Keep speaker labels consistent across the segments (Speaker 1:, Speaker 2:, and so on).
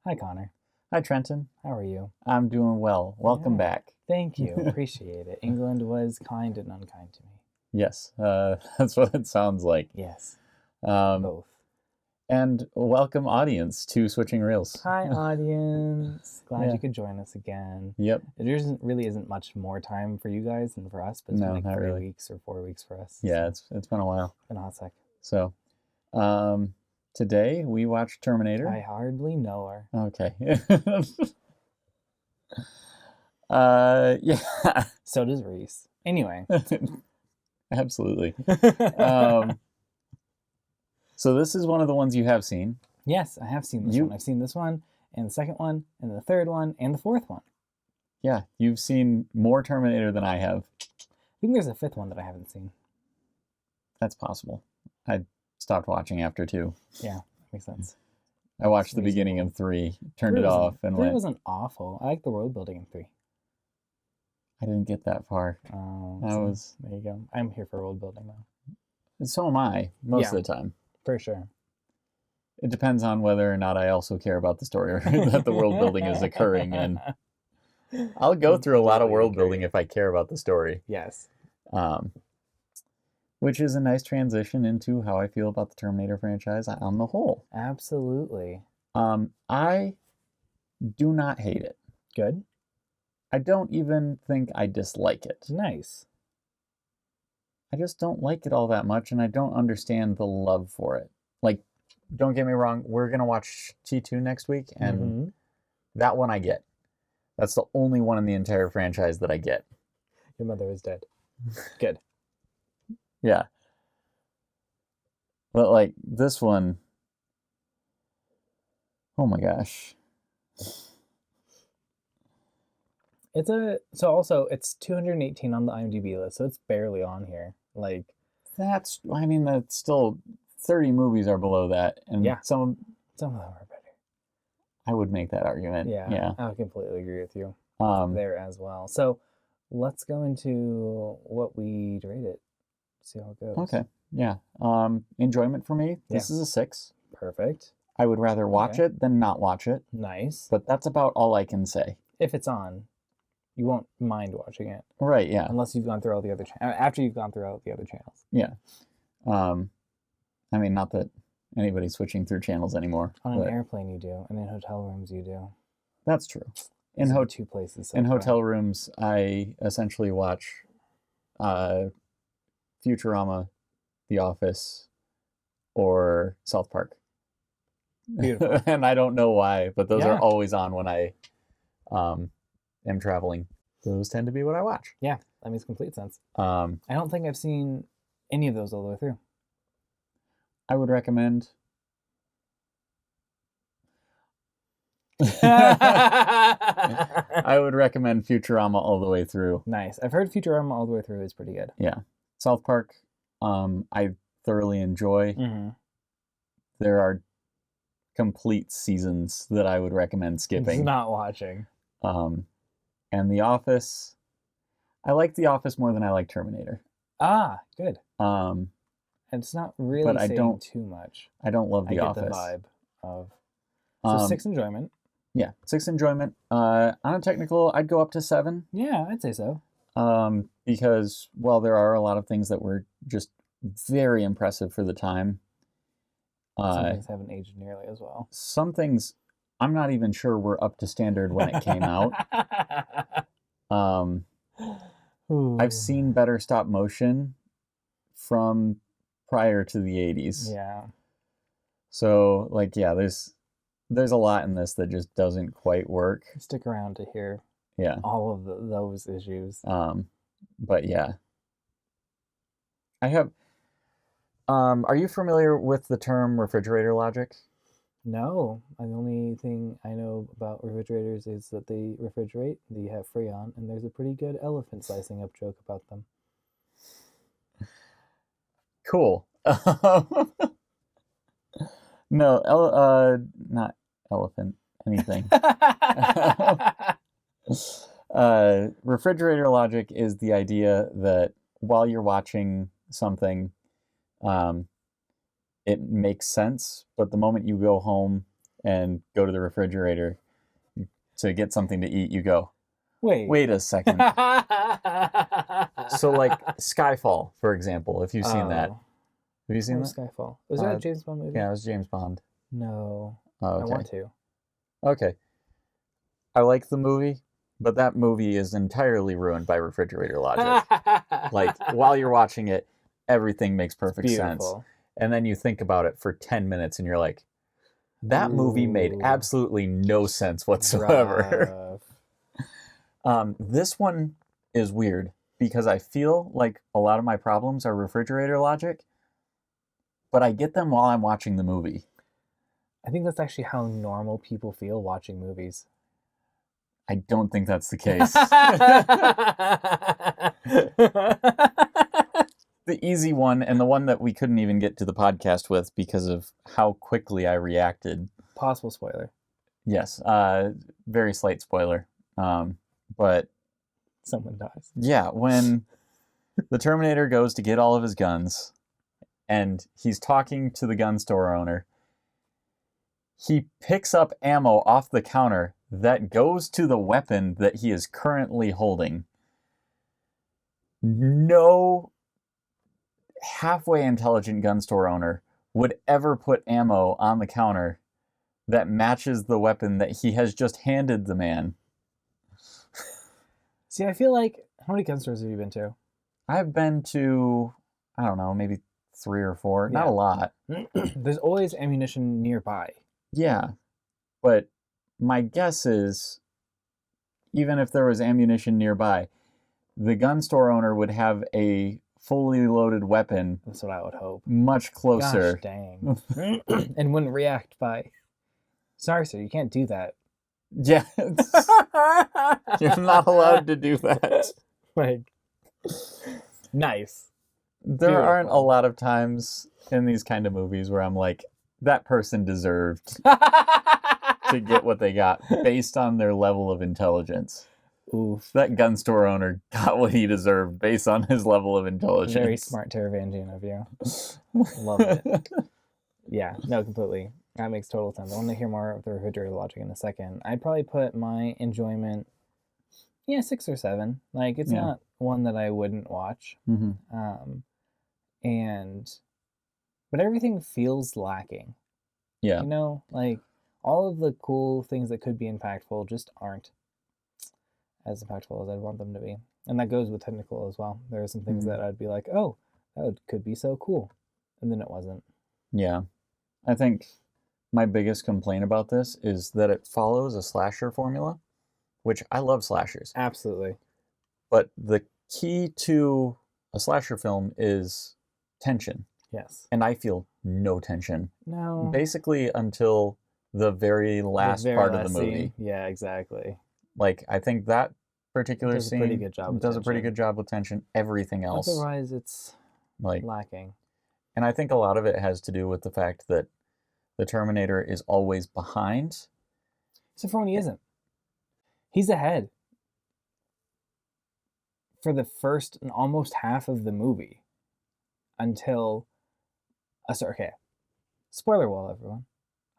Speaker 1: Hi, Connor.
Speaker 2: Hi, Trenton.
Speaker 1: How are you?
Speaker 2: I'm doing well. Welcome
Speaker 1: Yeah.
Speaker 2: back.
Speaker 1: Thank you. Appreciate it. England was kind and unkind to me.
Speaker 2: Yes, that's what it sounds like.
Speaker 1: Yes,
Speaker 2: Um,
Speaker 1: both.
Speaker 2: and welcome, audience, to Switching Reels.
Speaker 1: Hi, audience. Glad
Speaker 2: Yeah.
Speaker 1: you could join us again.
Speaker 2: Yep.
Speaker 1: Really isn't much more time for you guys than for us, but it's
Speaker 2: No,
Speaker 1: been like
Speaker 2: not
Speaker 1: 3
Speaker 2: really.
Speaker 1: weeks or 4 weeks for us.
Speaker 2: Yeah,
Speaker 1: so
Speaker 2: it's been a while.
Speaker 1: it's been a hot sec.
Speaker 2: So, today we watched Terminator.
Speaker 1: I hardly know her.
Speaker 2: Okay. Yeah.
Speaker 1: So does Reese. Anyway.
Speaker 2: Absolutely. So this is one of the ones you have seen.
Speaker 1: Yes, I have seen this one. I've seen this one, and the second one, and the third one, and the fourth one.
Speaker 2: Yeah, you've seen more Terminator than I have.
Speaker 1: I think there's a fifth one that I haven't seen.
Speaker 2: That's possible. I stopped watching after 2.
Speaker 1: Yeah, that makes sense.
Speaker 2: I watched the beginning of 3, turned it off, and
Speaker 1: Three
Speaker 2: went.
Speaker 1: wasn't awful. I like the world building in 3.
Speaker 2: I didn't get that far.
Speaker 1: There you go. I'm here for world building though.
Speaker 2: And so am I most of the time.
Speaker 1: For sure.
Speaker 2: It depends on whether or not I also care about the story that the world building is occurring in. I'll go through a lot of world building if I care about the story.
Speaker 1: Yes.
Speaker 2: Which is a nice transition into how I feel about the Terminator franchise on the whole.
Speaker 1: Absolutely.
Speaker 2: I do not hate it.
Speaker 1: Good.
Speaker 2: I don't even think I dislike it.
Speaker 1: Nice.
Speaker 2: I just don't like it all that much, and I don't understand the love for it. Like, don't get me wrong, we're going to watch T2 next week, and that one I get. That's the only one in the entire franchise that I get.
Speaker 1: Your mother is dead. Good.
Speaker 2: Yeah. But, like, this one... Oh my gosh.
Speaker 1: It's 218 on the IMDb list, so it's barely on here. Like,
Speaker 2: that's still 30 movies are below that, and some
Speaker 1: of them are better.
Speaker 2: I would make that argument. Yeah.
Speaker 1: I completely agree with you there as well. So let's go into what we rate it. See how it goes.
Speaker 2: Okay. Yeah. Enjoyment for me. This is a 6.
Speaker 1: Perfect.
Speaker 2: I would rather watch it than not watch it.
Speaker 1: Nice.
Speaker 2: But that's about all I can say.
Speaker 1: If it's on, you won't mind watching it.
Speaker 2: Right, yeah.
Speaker 1: Unless you've gone through all the other after you've gone through all the other channels.
Speaker 2: Yeah. I mean, not that anybody's switching through channels anymore.
Speaker 1: On an airplane you do, and in hotel rooms you do.
Speaker 2: That's true.
Speaker 1: In two places.
Speaker 2: In hotel rooms, I essentially watch Futurama, The Office, or South Park.
Speaker 1: Beautiful.
Speaker 2: And I don't know why, but those are always on when I am traveling. Those tend to be what I watch.
Speaker 1: Yeah, that makes complete sense. I don't think I've seen any of those all the way through.
Speaker 2: I would recommend. I would recommend Futurama all the way through.
Speaker 1: Nice. I've heard Futurama all the way through is pretty good.
Speaker 2: Yeah. South Park, I thoroughly enjoy. There are complete seasons that I would recommend skipping.
Speaker 1: It's not watching.
Speaker 2: And The Office, I like The Office more than I like Terminator.
Speaker 1: Ah, good. And it's not really saying too much.
Speaker 2: I don't love The Office.
Speaker 1: I get the vibe of... So 6 enjoyment.
Speaker 2: Yeah, 6 enjoyment. On a technical, I'd go up to 7.
Speaker 1: Yeah, I'd say so.
Speaker 2: Because, well, there are a lot of things that were just very impressive for the time.
Speaker 1: Some things haven't aged nearly as well.
Speaker 2: Some things, I'm not even sure were up to standard when it came out. I've seen better stop motion from prior to the 80s.
Speaker 1: Yeah.
Speaker 2: So, like, yeah, there's a lot in this that just doesn't quite work.
Speaker 1: Stick around to hear all of those issues.
Speaker 2: But yeah. I have... are you familiar with the term refrigerator logic?
Speaker 1: No. The only thing I know about refrigerators is that they refrigerate, they have Freon, and there's a pretty good elephant slicing up joke about them.
Speaker 2: Cool. No, not elephant, anything. Refrigerator logic is the idea that while you're watching something, it makes sense, but the moment you go home and go to the refrigerator to get something to eat, you go,
Speaker 1: Wait.
Speaker 2: wait a second. So like Skyfall, for example, if you've seen that. Have you seen that?
Speaker 1: Skyfall. Was that a James Bond movie?
Speaker 2: Yeah, it was James Bond.
Speaker 1: No.
Speaker 2: Oh, okay.
Speaker 1: I want to.
Speaker 2: Okay. I like the movie, but that movie is entirely ruined by refrigerator logic. Like, while you're watching it, everything makes perfect sense. And then you think about it for 10 minutes and you're like, that movie made absolutely no sense whatsoever. This one is weird because I feel like a lot of my problems are refrigerator logic, but I get them while I'm watching the movie.
Speaker 1: I think that's actually how normal people feel watching movies.
Speaker 2: I don't think that's the case. The easy one, and the one that we couldn't even get to the podcast with because of how quickly I reacted.
Speaker 1: Possible spoiler.
Speaker 2: Yes, very slight spoiler. But
Speaker 1: someone dies.
Speaker 2: Yeah, when the Terminator goes to get all of his guns, and he's talking to the gun store owner, he picks up ammo off the counter that goes to the weapon that he is currently holding. No halfway intelligent gun store owner would ever put ammo on the counter that matches the weapon that he has just handed the man.
Speaker 1: See, I feel like, how many gun stores have you been to?
Speaker 2: I've been to, I don't know, maybe 3 or 4. Not a lot.
Speaker 1: There's always ammunition nearby.
Speaker 2: Yeah, but my guess is, even if there was ammunition nearby, the gun store owner would have a fully loaded weapon.
Speaker 1: That's what I would hope.
Speaker 2: Much closer.
Speaker 1: Gosh dang. And wouldn't react by, sorry sir, you can't do that.
Speaker 2: Yeah. You're not allowed to do that.
Speaker 1: Like, nice.
Speaker 2: There Beautiful. Aren't a lot of times in these kind of movies where I'm like, that person deserved to get what they got based on their level of intelligence.
Speaker 1: Oof.
Speaker 2: That gun store owner got what he deserved based on his level of intelligence.
Speaker 1: Very smart Teravangian of you. Love it. Yeah, no, completely. That makes total sense. I want to hear more of the refrigerator logic in a second. I'd probably put my enjoyment, 6 or 7. Like, it's not one that I wouldn't watch.
Speaker 2: Mm-hmm.
Speaker 1: But everything feels lacking.
Speaker 2: Yeah.
Speaker 1: You know, like, all of the cool things that could be impactful just aren't as impactful as I'd want them to be. And that goes with technical as well. There are some things that I'd be like, oh, could be so cool. And then it wasn't.
Speaker 2: Yeah. I think my biggest complaint about this is that it follows a slasher formula, which I love slashers.
Speaker 1: Absolutely.
Speaker 2: But the key to a slasher film is tension.
Speaker 1: Yes.
Speaker 2: And I feel no tension.
Speaker 1: No.
Speaker 2: Basically until the very last part of the movie.
Speaker 1: Scene. Yeah, exactly.
Speaker 2: Like, I think that particular scene
Speaker 1: does
Speaker 2: a pretty good job with tension. Everything else,
Speaker 1: otherwise it's like lacking.
Speaker 2: And I think a lot of it has to do with the fact that the Terminator is always behind.
Speaker 1: Except for when he isn't. He's ahead for the first and almost half of the movie until okay. Spoiler wall, everyone.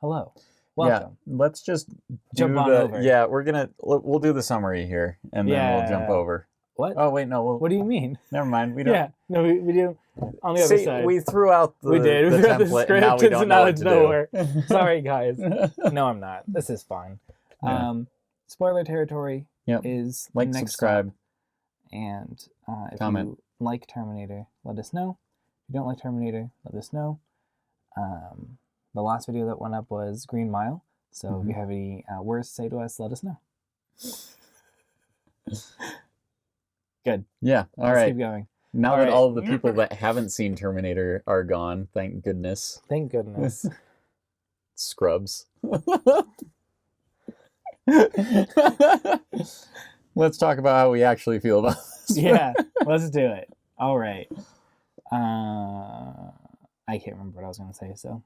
Speaker 1: Hello. Welcome.
Speaker 2: Yeah, let's just
Speaker 1: jump on over.
Speaker 2: Yeah, we'll do the summary here, and then we'll jump over.
Speaker 1: What?
Speaker 2: Oh, wait, no.
Speaker 1: What do you mean?
Speaker 2: Never mind. We don't.
Speaker 1: Yeah, no, we do. On the other side.
Speaker 2: We threw out the
Speaker 1: We did.
Speaker 2: the
Speaker 1: We got the
Speaker 2: template,
Speaker 1: script,
Speaker 2: and now we don't know what
Speaker 1: it's
Speaker 2: to
Speaker 1: nowhere.
Speaker 2: do.
Speaker 1: Sorry, guys. No, I'm not. This is fine.
Speaker 2: Yeah.
Speaker 1: Spoiler territory is
Speaker 2: like,
Speaker 1: next
Speaker 2: subscribe.
Speaker 1: stop. And if
Speaker 2: comment.
Speaker 1: you like Terminator, let us know. If you don't like Terminator, let us know. The last video that went up was Green Mile. So if you have any words to say to us, let us know. Good.
Speaker 2: Yeah. All right.
Speaker 1: Let's keep going.
Speaker 2: Now that all of the people that haven't seen Terminator are gone, thank goodness.
Speaker 1: Thank goodness.
Speaker 2: Scrubs. Let's talk about how we actually feel about this.
Speaker 1: Yeah, let's do it. All right. I can't remember what I was going to say, so.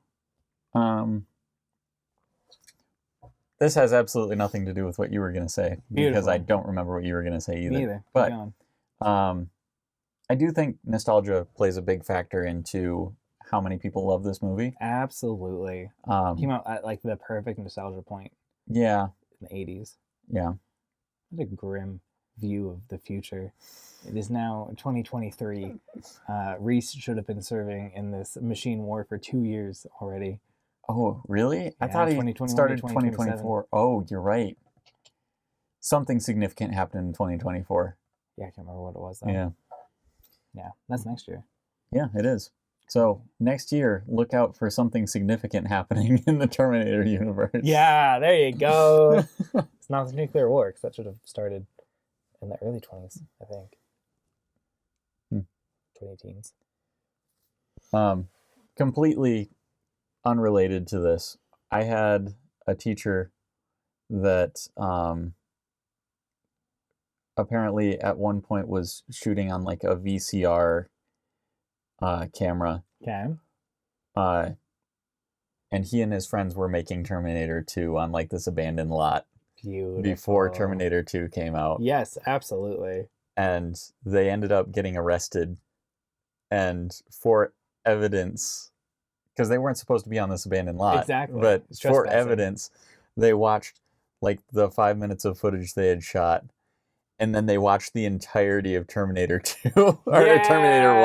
Speaker 2: This has absolutely nothing to do with what you were going to say.
Speaker 1: Beautiful.
Speaker 2: Because I don't remember what you were going to say either.
Speaker 1: Me either.
Speaker 2: But I do think nostalgia plays a big factor into how many people love this movie.
Speaker 1: Absolutely. Came out at like the perfect nostalgia point
Speaker 2: Yeah.
Speaker 1: in the 80s.
Speaker 2: Yeah.
Speaker 1: What a grim view of the future. It is now 2023. Reese should have been serving in this machine war for 2 years already.
Speaker 2: Oh, really? I
Speaker 1: Yeah,
Speaker 2: thought he
Speaker 1: 2021 to
Speaker 2: started
Speaker 1: 2027.
Speaker 2: 2024. Oh, you're right. Something significant happened in 2024.
Speaker 1: Yeah, I can't remember what it was though.
Speaker 2: Yeah.
Speaker 1: Yeah, that's next year.
Speaker 2: Yeah, it is. So next year, look out for something significant happening in the Terminator universe.
Speaker 1: Yeah, there you go. It's not the nuclear war, because that should have started in the early 20s, I think. 20 teens.
Speaker 2: Completely unrelated to this, I had a teacher that apparently at one point was shooting on like a VCR camera.
Speaker 1: Okay.
Speaker 2: And he and his friends were making Terminator 2 on like this abandoned lot.
Speaker 1: Beautiful.
Speaker 2: Before Terminator 2 came out.
Speaker 1: Yes, absolutely.
Speaker 2: And they ended up getting arrested. And for evidence, because they weren't supposed to be on this abandoned lot.
Speaker 1: Exactly.
Speaker 2: But for evidence, they watched like the 5 minutes of footage they had shot. And then they watched the entirety of Terminator 2 or Terminator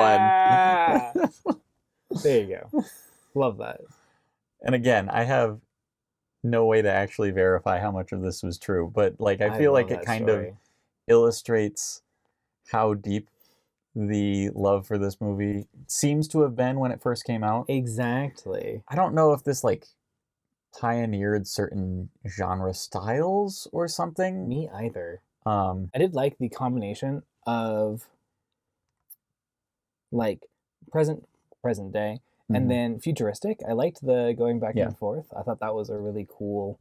Speaker 2: 1.
Speaker 1: There you go. Love that.
Speaker 2: And again, I have no way to actually verify how much of this was true, but like I feel like it kind of illustrates how deep the love for this movie seems to have been when it first came out.
Speaker 1: Exactly.
Speaker 2: I don't know if this like pioneered certain genre styles or something.
Speaker 1: Me either. I did like the combination of like present day and then futuristic. I liked the going back and forth. I thought that was a really cool.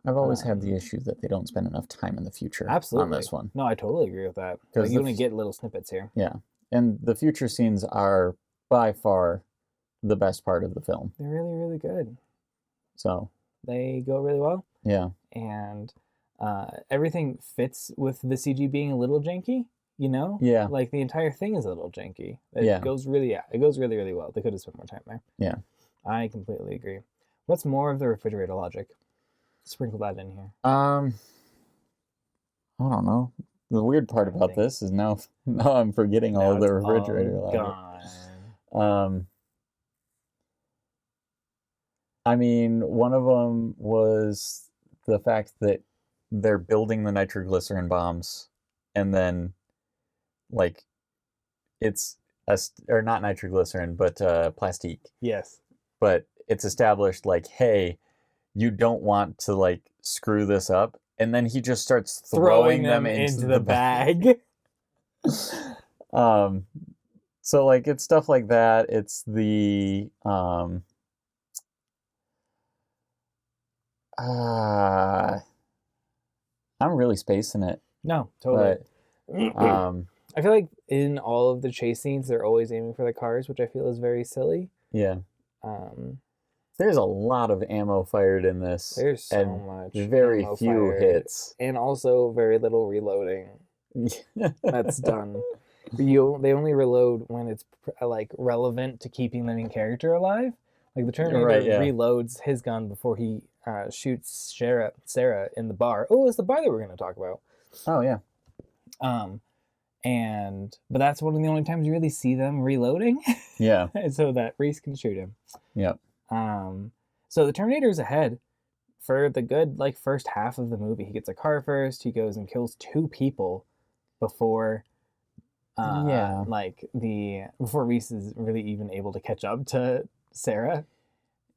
Speaker 2: I've always had the issue that they don't spend enough time in the future.
Speaker 1: Absolutely.
Speaker 2: On this one.
Speaker 1: No, I totally agree with that. Like, you only get little snippets here.
Speaker 2: Yeah, and the future scenes are by far the best part of the film.
Speaker 1: They're really, really good.
Speaker 2: So
Speaker 1: they go really well.
Speaker 2: Yeah,
Speaker 1: and everything fits with the CG being a little janky. You know,
Speaker 2: yeah,
Speaker 1: like the entire thing is a little janky. It goes really well. They could have spent more time there.
Speaker 2: Yeah,
Speaker 1: I completely agree. What's more of the refrigerator logic? Sprinkle that in here.
Speaker 2: I don't know. The weird part about this is now I'm forgetting all of the refrigerator logic. Gone. I mean, one of them was the fact that they're building the nitroglycerin bombs, and then like it's or not nitroglycerin, but plastique.
Speaker 1: Yes. But
Speaker 2: it's established like, hey, you don't want to like screw this up, and then he just starts throwing them into the bag. So like it's stuff like that. It's the I'm really spacing it.
Speaker 1: No, totally. But, I feel like in all of the chase scenes, they're always aiming for the cars, which I feel is very silly.
Speaker 2: Yeah. There's a lot of ammo fired in this.
Speaker 1: There's so much.
Speaker 2: Very few hits.
Speaker 1: And also very little reloading. That's done. They only reload when it's like relevant to keeping them in character alive. Like the Terminator reloads his gun before he shoots Sarah in the bar. Oh, it's the bar that we're going to talk about.
Speaker 2: Oh, yeah.
Speaker 1: But that's one of the only times you really see them reloading.
Speaker 2: Yeah.
Speaker 1: So that Reese can shoot him.
Speaker 2: Yep.
Speaker 1: So the Terminator's ahead for the good like first half of the movie. He gets a car first. He goes and kills 2 people before before Reese is really even able to catch up to Sarah.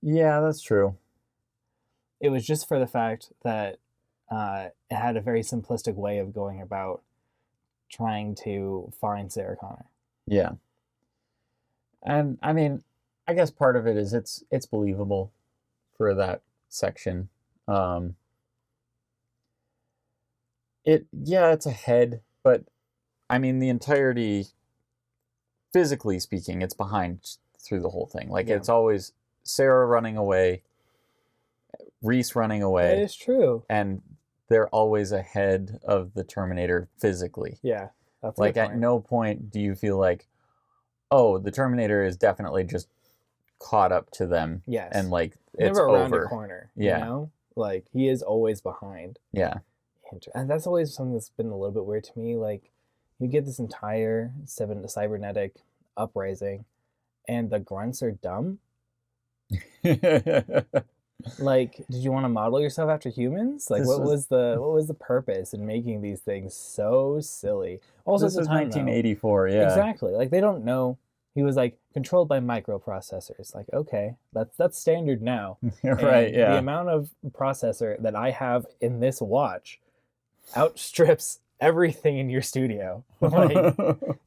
Speaker 2: Yeah, that's true.
Speaker 1: It was just for the fact that it had a very simplistic way of going about trying to find Sarah Connor.
Speaker 2: Yeah. And I mean, I guess part of it is it's believable for that section. It's ahead, but I mean the entirety, physically speaking, it's behind through the whole thing. Like it's always Sarah running away, Reese running away.
Speaker 1: That is true.
Speaker 2: And they're always ahead of the Terminator physically.
Speaker 1: Yeah. That's
Speaker 2: like at no point do you feel like, oh, the Terminator is definitely just caught up to them.
Speaker 1: Yes.
Speaker 2: And like
Speaker 1: Never
Speaker 2: it's
Speaker 1: around
Speaker 2: over.
Speaker 1: a corner.
Speaker 2: Yeah.
Speaker 1: You know? Like he is always behind.
Speaker 2: Yeah.
Speaker 1: And that's always something that's been a little bit weird to me. Like you get this entire cybernetic uprising, and the grunts are dumb. Like, did you want to model yourself after humans? Like, what was the purpose in making these things so silly? Also,
Speaker 2: this
Speaker 1: at the
Speaker 2: is
Speaker 1: time,
Speaker 2: 1984. Yeah.
Speaker 1: exactly. Like, they don't know. He was like controlled by microprocessors. Like, okay, that's standard now.
Speaker 2: Right.
Speaker 1: And
Speaker 2: Yeah.
Speaker 1: the amount of processor that I have in this watch outstrips everything in your studio. Like,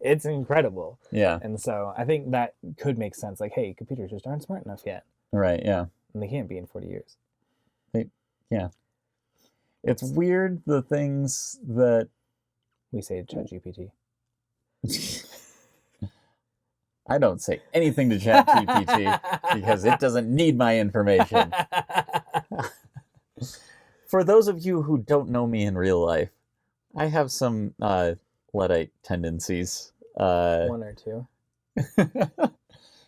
Speaker 1: it's incredible.
Speaker 2: Yeah.
Speaker 1: And so I think that could make sense. Like, hey, computers just aren't smart enough yet.
Speaker 2: Right. Yeah.
Speaker 1: And they can't be in 40 years.
Speaker 2: Yeah. It's weird the things that
Speaker 1: We say to ChatGPT.
Speaker 2: I don't say anything to ChatGPT because it doesn't need my information. For those of you who don't know me in real life, I have some Luddite tendencies.
Speaker 1: One or two.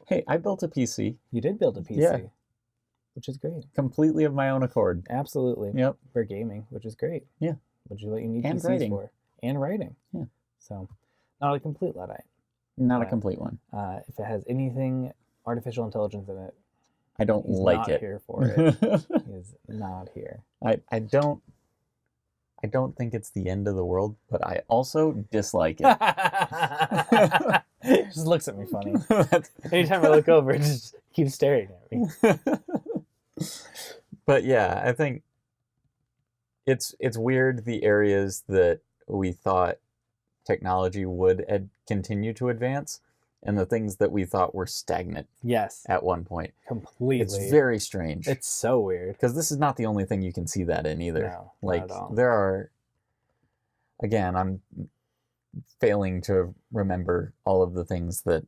Speaker 2: Hey, I built a PC.
Speaker 1: You did build a PC.
Speaker 2: Yeah.
Speaker 1: Which is great.
Speaker 2: Completely of my own accord.
Speaker 1: Absolutely.
Speaker 2: Yep.
Speaker 1: For gaming, which is great.
Speaker 2: Yeah.
Speaker 1: Which is what you need
Speaker 2: And
Speaker 1: PCs
Speaker 2: writing.
Speaker 1: for. And writing.
Speaker 2: Yeah.
Speaker 1: So, not a complete Luddite.
Speaker 2: Not a
Speaker 1: Yeah.
Speaker 2: complete one.
Speaker 1: If it has anything artificial intelligence in it,
Speaker 2: I don't
Speaker 1: he's
Speaker 2: like
Speaker 1: not
Speaker 2: it.
Speaker 1: here for it. He's not here.
Speaker 2: I don't think it's the end of the world, but I also dislike it.
Speaker 1: It just looks at me funny. Anytime I look over, it just keeps staring at me.
Speaker 2: But yeah, I think it's weird the areas that we thought technology would continue to advance and the things that we thought were stagnant
Speaker 1: Yes.
Speaker 2: at one point.
Speaker 1: Completely.
Speaker 2: It's very strange.
Speaker 1: It's so weird.
Speaker 2: Because this is not the only thing you can see that in either.
Speaker 1: No,
Speaker 2: like
Speaker 1: not at all.
Speaker 2: there are, again, I'm failing to remember all of the things that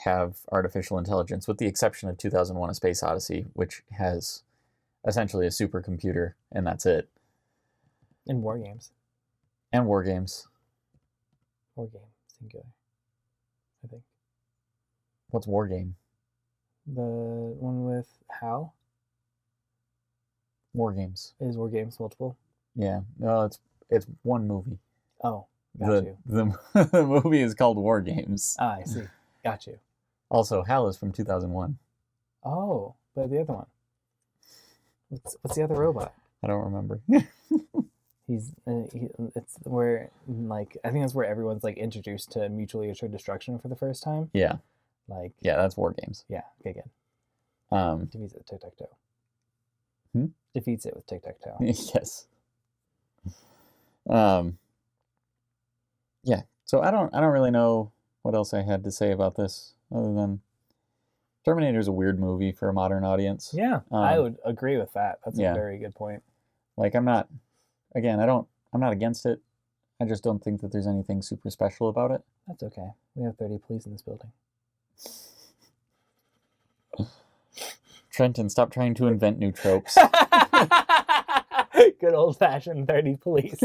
Speaker 2: have artificial intelligence, with the exception of 2001: A Space Odyssey, which has essentially a supercomputer, and that's it.
Speaker 1: In war games.
Speaker 2: And war games.
Speaker 1: War game, singular. I think.
Speaker 2: What's war game?
Speaker 1: The one with Hal
Speaker 2: War games.
Speaker 1: is war games multiple.
Speaker 2: Yeah. No, it's one movie.
Speaker 1: Oh, got you.
Speaker 2: The movie is called War Games.
Speaker 1: Ah, I see. Got you.
Speaker 2: Also, Hal is from 2001.
Speaker 1: Oh, but the other one. What's the other robot?
Speaker 2: I don't remember.
Speaker 1: It's where, like, I think that's where everyone's like introduced to mutually assured destruction for the first time.
Speaker 2: Yeah.
Speaker 1: Like,
Speaker 2: Yeah, that's War Games.
Speaker 1: yeah, okay, good. Defeats it with tic-tac-toe. Defeats it with tic-tac-toe.
Speaker 2: Yes. Yeah. So I don't really know what else I had to say about this other than Terminator's a weird movie for a modern audience.
Speaker 1: Yeah, I would agree with that. That's
Speaker 2: yeah.
Speaker 1: a very good point.
Speaker 2: Like I'm not against it. I just don't think that there's anything super special about it.
Speaker 1: That's okay. We have 30 police in this building.
Speaker 2: Trenton, stop trying to invent new tropes.
Speaker 1: Good old-fashioned 30 police.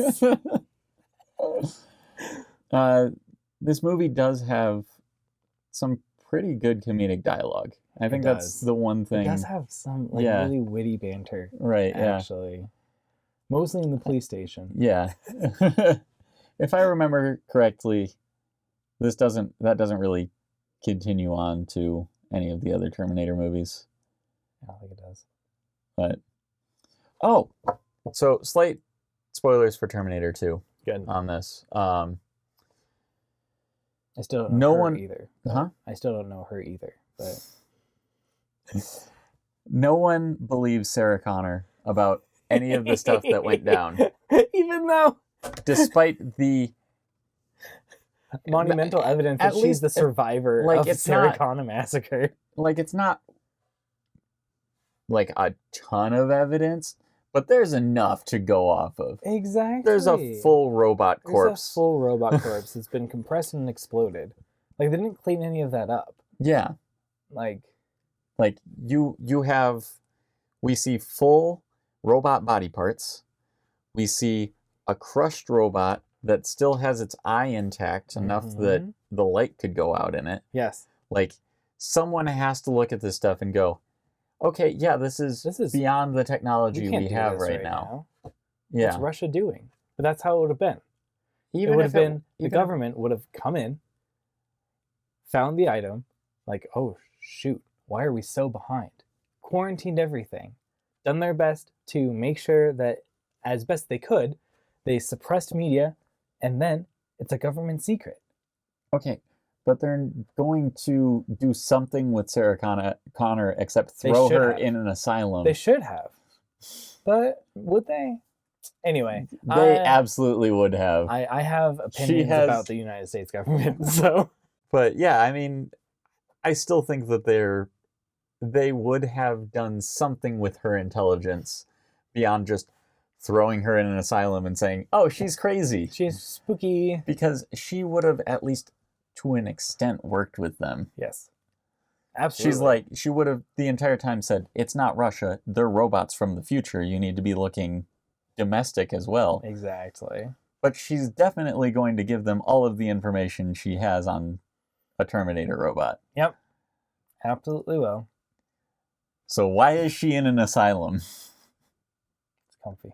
Speaker 2: This movie does have some pretty good comedic dialogue. I think that's the one thing.
Speaker 1: It does have some really witty banter.
Speaker 2: Right, yeah.
Speaker 1: Actually. Mostly in the police station.
Speaker 2: Yeah. If I remember correctly, that doesn't really continue on to any of the other Terminator movies.
Speaker 1: I don't think it does.
Speaker 2: But so slight spoilers for Terminator 2
Speaker 1: Good.
Speaker 2: on this.
Speaker 1: I still don't know her either.
Speaker 2: Huh?
Speaker 1: I still don't know her either. But
Speaker 2: no one believes Sarah Connor about any of the stuff that went down.
Speaker 1: Even though,
Speaker 2: despite the
Speaker 1: monumental evidence that she's the survivor of the Sarah Connor massacre.
Speaker 2: Like, it's not like a ton of evidence, but there's enough to go off of.
Speaker 1: Exactly.
Speaker 2: There's a full robot corpse.
Speaker 1: There's a full robot corpse that's been compressed and exploded. Like, they didn't clean any of that up.
Speaker 2: Yeah.
Speaker 1: Like
Speaker 2: we see full robot body parts. We see a crushed robot that still has its eye intact enough that the light could go out in it.
Speaker 1: Yes.
Speaker 2: Like, someone has to look at this stuff and go, okay, yeah, this is beyond the technology we have right now. Yeah.
Speaker 1: What's Russia doing? But that's how it would have been. The government would have come in, found the item, like, oh, shoot, why are we so behind? Quarantined everything, done their best to make sure that, as best they could, they suppressed media, and then it's a government secret.
Speaker 2: Okay, but they're going to do something with Sarah Connor except throw her in an asylum.
Speaker 1: They should have. But would they? Anyway.
Speaker 2: They absolutely would have.
Speaker 1: I have opinions about the United States government, so...
Speaker 2: But yeah, I mean, I still think that they would have done something with her intelligence beyond just throwing her in an asylum and saying, oh, she's crazy.
Speaker 1: She's spooky.
Speaker 2: Because she would have, at least to an extent, worked with them.
Speaker 1: Yes. Absolutely.
Speaker 2: She would have the entire time said, it's not Russia. They're robots from the future. You need to be looking domestic as well.
Speaker 1: Exactly.
Speaker 2: But she's definitely going to give them all of the information she has on a Terminator robot.
Speaker 1: Yep. Absolutely will.
Speaker 2: So why is she in an asylum?
Speaker 1: It's comfy.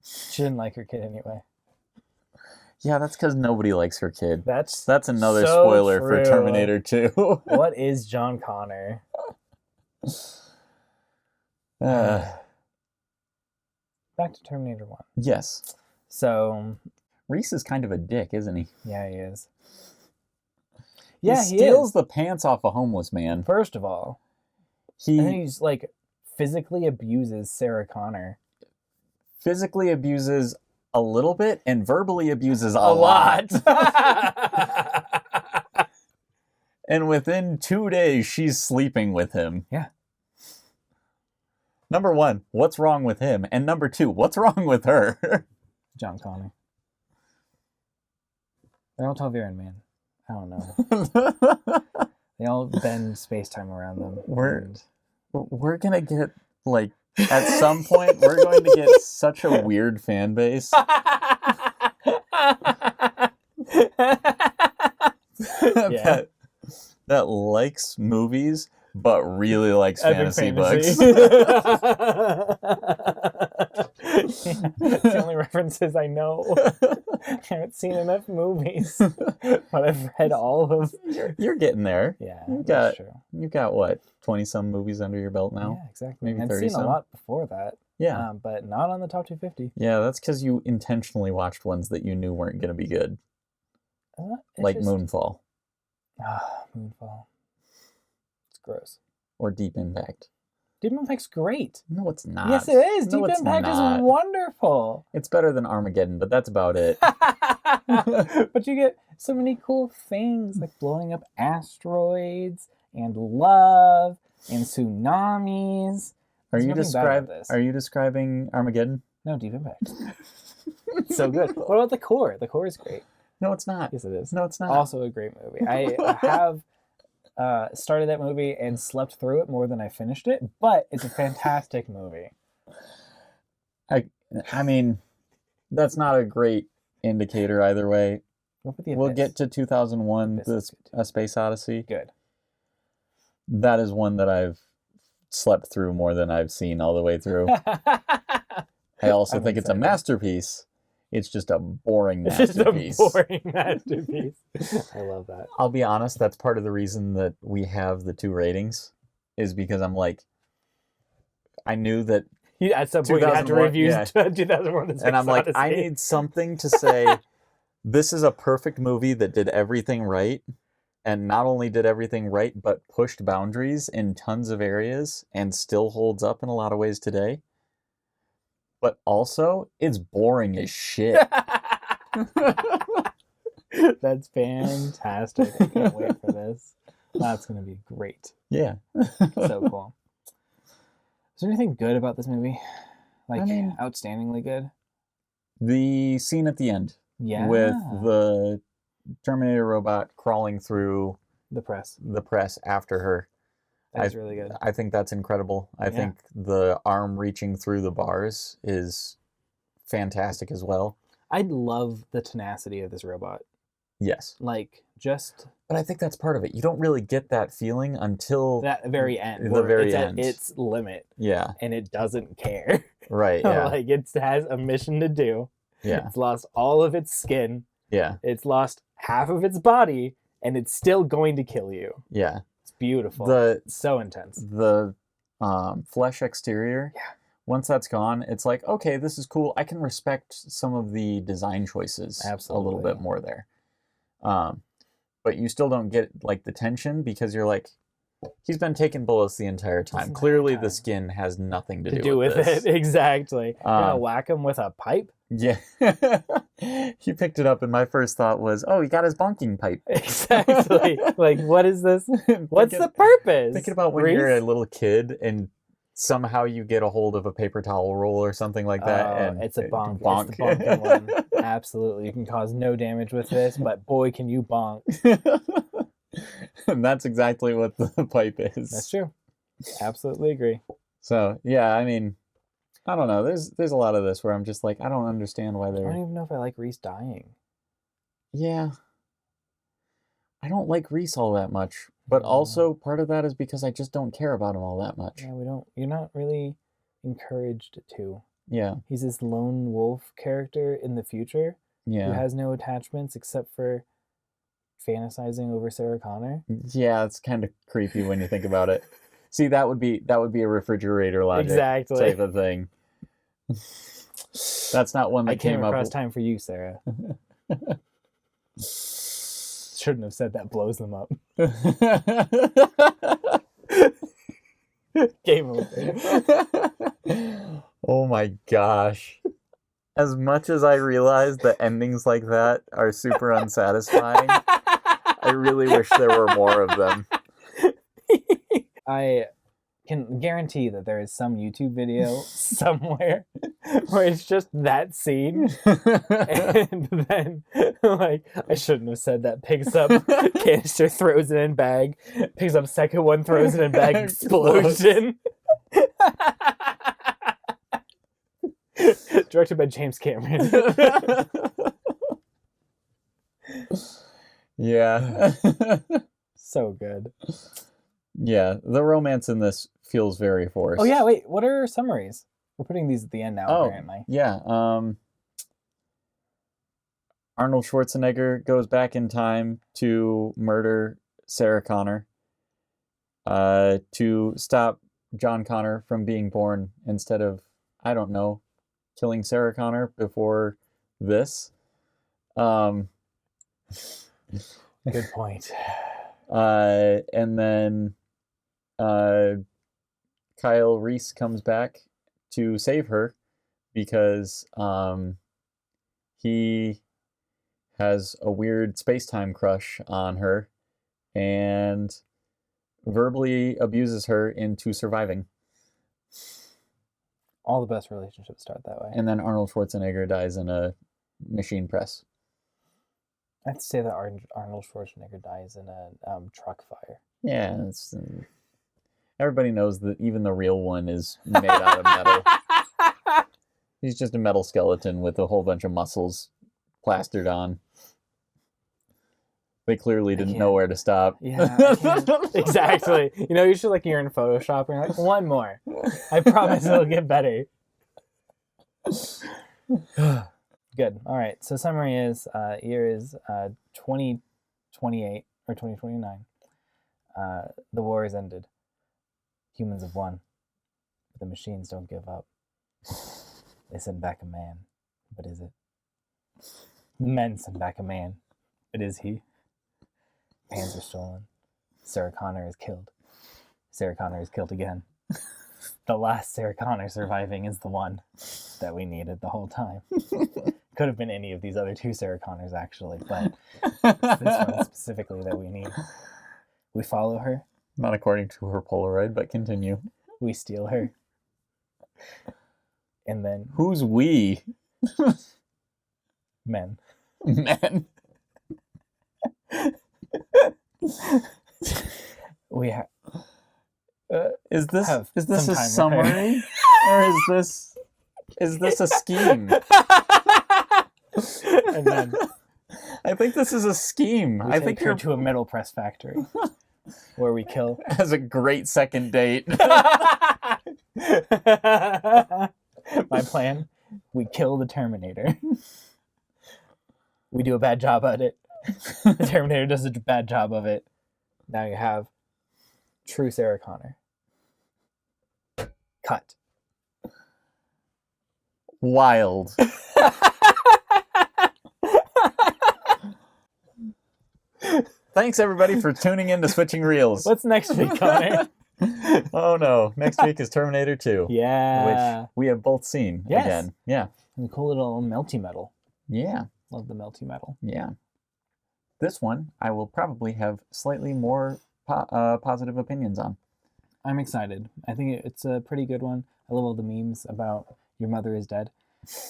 Speaker 1: She didn't like her kid anyway.
Speaker 2: Yeah, that's because nobody likes her kid.
Speaker 1: That's
Speaker 2: another
Speaker 1: so
Speaker 2: spoiler
Speaker 1: true.
Speaker 2: for Terminator 2.
Speaker 1: What is John Connor? Back to Terminator 1.
Speaker 2: Yes.
Speaker 1: So...
Speaker 2: Reese is kind of a dick, isn't he?
Speaker 1: Yeah, he is.
Speaker 2: Yeah, he steals the pants off a homeless man.
Speaker 1: First of all. And then he's, like, physically abuses Sarah Connor.
Speaker 2: Physically abuses a little bit and verbally abuses a lot. And within 2 days, she's sleeping with him.
Speaker 1: Yeah.
Speaker 2: Number one, what's wrong with him? And number two, what's wrong with her?
Speaker 1: John Connor. They're all Talvarian, man. I don't know. They all bend space-time around them.
Speaker 2: We're gonna get, like, at some point, we're going to get such a weird fan base. that likes movies, but really likes fantasy books.
Speaker 1: It's the only references I know. I haven't seen enough movies, but I've read all of them.
Speaker 2: You're getting there.
Speaker 1: Yeah,
Speaker 2: that's true. You've got, what, 20-some movies under your belt now?
Speaker 1: Yeah, exactly.
Speaker 2: Maybe 30-some?
Speaker 1: I've seen a lot before that.
Speaker 2: Yeah.
Speaker 1: But not on the top 250.
Speaker 2: Yeah, that's because you intentionally watched ones that you knew weren't going to be good. Like Moonfall.
Speaker 1: Moonfall. It's gross.
Speaker 2: Or Deep Impact.
Speaker 1: Deep Impact's great.
Speaker 2: No, it's not.
Speaker 1: Yes, it is. Deep Impact is wonderful.
Speaker 2: It's better than Armageddon, but that's about it.
Speaker 1: But you get so many cool things, like blowing up asteroids, and love, and tsunamis.
Speaker 2: Are you describing Armageddon?
Speaker 1: No, Deep Impact. It's so good. What about The Core? The Core is great.
Speaker 2: No, it's not.
Speaker 1: Yes, it is.
Speaker 2: No, it's not.
Speaker 1: Also a great movie. I have started that movie and slept through it more than I finished it, but it's a fantastic movie.
Speaker 2: I mean, that's not a great indicator either way. We'll get to 2001, A Space Odyssey.
Speaker 1: Good.
Speaker 2: That is one that I've slept through more than I've seen all the way through. I also think it's a masterpiece. It's just a boring masterpiece.
Speaker 1: It's just a boring masterpiece. I love that.
Speaker 2: I'll be honest, that's part of the reason that we have the 2 ratings, is because I'm like, I knew that
Speaker 1: at some point you had to review 2001.
Speaker 2: And I'm like, I need something to say, this is a perfect movie that did everything right, and not only did everything right, but pushed boundaries in tons of areas and still holds up in a lot of ways today. But also, it's boring as shit.
Speaker 1: That's fantastic. I can't wait for this. That's going to be great.
Speaker 2: Yeah.
Speaker 1: So cool. Is there anything good about this movie? Like, outstandingly good?
Speaker 2: The scene at the end.
Speaker 1: Yeah.
Speaker 2: With the Terminator robot crawling through
Speaker 1: the press
Speaker 2: after her.
Speaker 1: That's really good.
Speaker 2: I think that's incredible. I think the arm reaching through the bars is fantastic as well.
Speaker 1: I love the tenacity of this robot.
Speaker 2: Yes.
Speaker 1: Like, just
Speaker 2: But I think that's part of it. You don't really get that feeling until
Speaker 1: that very end.
Speaker 2: The
Speaker 1: where
Speaker 2: very
Speaker 1: it's
Speaker 2: end.
Speaker 1: At its limit.
Speaker 2: Yeah.
Speaker 1: And it doesn't care.
Speaker 2: Right. Yeah.
Speaker 1: Like, it has a mission to do.
Speaker 2: Yeah.
Speaker 1: It's lost all of its skin.
Speaker 2: Yeah.
Speaker 1: It's lost half of its body, and it's still going to kill you.
Speaker 2: Yeah.
Speaker 1: It's beautiful. It's so intense.
Speaker 2: The flesh exterior.
Speaker 1: Yeah.
Speaker 2: Once that's gone, it's like, okay, this is cool. I can respect some of the design choices a little bit more there. But you still don't get like the tension because you're like, he's been taking bullets the entire time. Clearly, the skin has nothing to do with
Speaker 1: it. Exactly. You're gonna whack him with a pipe?
Speaker 2: Yeah. He picked it up, and my first thought was, oh, he got his bonking pipe.
Speaker 1: Exactly. Like, what is this? What's the purpose?
Speaker 2: Thinking about when you're a little kid and somehow you get a hold of a paper towel roll or something like that. And
Speaker 1: it's a bonk. It's the bonking one. Absolutely. You can cause no damage with this, but boy, can you bonk.
Speaker 2: And that's exactly what the pipe is.
Speaker 1: That's true. Absolutely agree.
Speaker 2: So, yeah, I mean, I don't know. There's a lot of this where I'm just like, I don't understand why they're...
Speaker 1: I don't even know if I like Reese dying.
Speaker 2: Yeah. I don't like Reese all that much. But also, part of that is because I just don't care about him all that much.
Speaker 1: Yeah, you're not really encouraged to.
Speaker 2: Yeah.
Speaker 1: He's this lone wolf character in the future who has no attachments except for fantasizing over Sarah Connor.
Speaker 2: Yeah, it's kind of creepy when you think about it. See, that would be a refrigerator logic type of thing. That's not one that came up.
Speaker 1: Across time for you, Sarah. Shouldn't have said that. Blows them up. Game over.
Speaker 2: Oh my gosh. As much as I realize that endings like that are super unsatisfying, I really wish there were more of them.
Speaker 1: I can guarantee that there is some YouTube video somewhere where it's just that scene, and then, like, I shouldn't have said that. Picks up canister, throws it in bag. Picks up second one, throws it in bag. Explosion. Directed by James Cameron.
Speaker 2: Yeah.
Speaker 1: So good.
Speaker 2: Yeah, the romance in this feels very forced.
Speaker 1: Oh yeah, wait, what are summaries? We're putting these at the end now, apparently.
Speaker 2: Yeah. Arnold Schwarzenegger goes back in time to murder Sarah Connor, to stop John Connor from being born instead of, I don't know, killing Sarah Connor before this.
Speaker 1: Good point.
Speaker 2: And then Kyle Reese comes back to save her because he has a weird space-time crush on her and verbally abuses her into surviving.
Speaker 1: All the best relationships start that way.
Speaker 2: And then Arnold Schwarzenegger dies in a machine press.
Speaker 1: I have to say that Arnold Schwarzenegger dies in a truck fire.
Speaker 2: Yeah, it's, everybody knows that even the real one is made out of metal. He's just a metal skeleton with a whole bunch of muscles plastered on. They clearly didn't know where to stop.
Speaker 1: Yeah, exactly. You know, you're in Photoshop and you're like, one more. I promise it'll get better. Good. All right. So summary is, year is 2028 or 2029. The war is ended. Humans have won. But the machines don't give up. They send back a man. But is it? The men send back a man. But is he? Pans are stolen. Sarah Connor is killed. Sarah Connor is killed again. The last Sarah Connor surviving is the one that we needed the whole time. Could have been any of these other two Sarah Connors, actually, but it's this one specifically that we need. We follow her.
Speaker 2: Not according to her Polaroid, but continue.
Speaker 1: We steal her. And then...
Speaker 2: Who's we?
Speaker 1: Men.
Speaker 2: Men.
Speaker 1: We have...
Speaker 2: Is this a summary? Or is this a scheme?
Speaker 1: And then...
Speaker 2: I think this is a scheme.
Speaker 1: We
Speaker 2: I
Speaker 1: take
Speaker 2: think
Speaker 1: her
Speaker 2: you're
Speaker 1: to a metal press factory where we kill.
Speaker 2: as a great second date.
Speaker 1: My plan: we kill the Terminator. We do a bad job at it. The Terminator does a bad job of it. Now you have true Sarah Connor. Cut.
Speaker 2: Wild. Thanks everybody for tuning in to Switching Reels.
Speaker 1: What's next week, Connor?
Speaker 2: Oh no, next week is Terminator 2.
Speaker 1: Yeah.
Speaker 2: Which we have both seen
Speaker 1: Yes.
Speaker 2: again. Yeah.
Speaker 1: And a cool little melty metal.
Speaker 2: Yeah.
Speaker 1: Love the melty metal.
Speaker 2: Yeah. This one I will probably have slightly more positive opinions on.
Speaker 1: I'm excited. I think it's a pretty good one. I love all the memes about your mother is dead.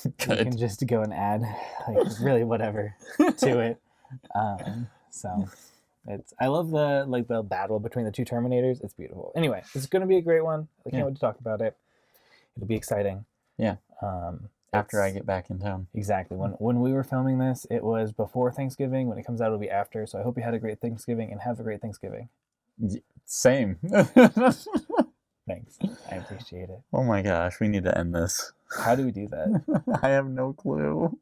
Speaker 1: You can just go and add like really whatever to it. So it's I love the battle between the two Terminators. It's beautiful. Anyway, it's going to be a great one. I can't wait to talk about it. It'll be exciting.
Speaker 2: Yeah. After I get back in town.
Speaker 1: Exactly. When we were filming this, it was before Thanksgiving. When it comes out, it'll be after. So I hope you had a great Thanksgiving and have a great Thanksgiving.
Speaker 2: Same.
Speaker 1: Thanks. I appreciate it.
Speaker 2: Oh my gosh, we need to end this.
Speaker 1: How do we do that?
Speaker 2: I have no clue.